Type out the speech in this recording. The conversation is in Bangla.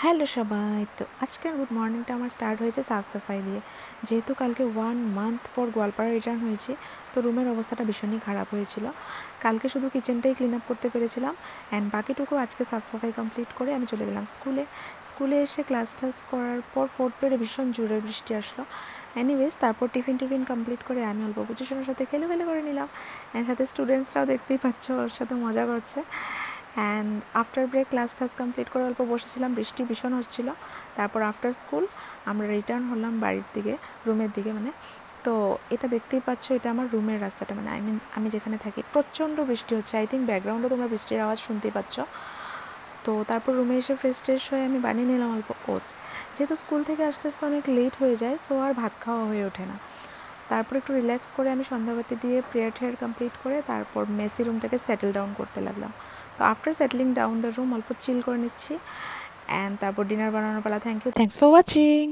হ্যালো সবাই, তো আজকের গুড মর্নিংটা আমার স্টার্ট হয়েছে সাফ সাফাই দিয়ে। যেহেতু কালকে 1 মান্থ পর গোয়ালপাড়া রিটার্ন হয়েছি, তো রুমের অবস্থাটা ভীষণই খারাপ হয়েছিল। কালকে শুধু কিচেনটাই ক্লিন আপ করতে পেরেছিলাম, অ্যান্ড বাকিটুকু আজকে সাফ সাফাই কমপ্লিট করে আমি চলে গেলাম স্কুলে এসে ক্লাস টাস করার পর 4th পিরিয়ডে ভীষণ জোরে বৃষ্টি আসলো। এনিওয়েজ তারপর টিফিন কমপ্লিট করে আমি অল্প পজিশনের সাথে খেলে করে নিলাম, অ্যান্ড সাথে স্টুডেন্টসরাও দেখতেই পাচ্ছ ওর সাথে মজা করছে। অ্যান্ড আফটার ব্রেক ক্লাস টাস কমপ্লিট করে অল্প বসেছিলাম, বৃষ্টি ভীষণ হচ্ছিল। তারপর আফটার স্কুল আমরা রিটার্ন হলাম বাড়ির দিকে, রুমের দিকে মানে। তো এটা দেখতেই পাচ্ছ, এটা আমার রুমের রাস্তাটা, মানে আমি যেখানে থাকি প্রচণ্ড বৃষ্টি হচ্ছে। আই থিঙ্ক ব্যাকগ্রাউন্ডে তোমরা বৃষ্টির আওয়াজ শুনতেই পাচ্ছ। তো তারপর রুমে এসে ফ্রেশ ট্রেশ হয়ে আমি বানিয়ে নিলাম অল্প ওটস। যেহেতু স্কুল থেকে আস্তে আস্তে অনেক লেট হয়ে যায়, সো আর ভাত খাওয়া হয়ে ওঠে না। তারপর একটু রিল্যাক্স করে আমি সন্ধ্যাবাতি দিয়ে প্রেয়ার কমপ্লিট করে তারপর মেসি রুমটাকে সেটেল ডাউন করতে লাগলাম। তো after settling down the room অল্প চিল করে নিচ্ছি, অ্যান্ড তারপর ডিনার বানানোর পালা। Thanks for watching.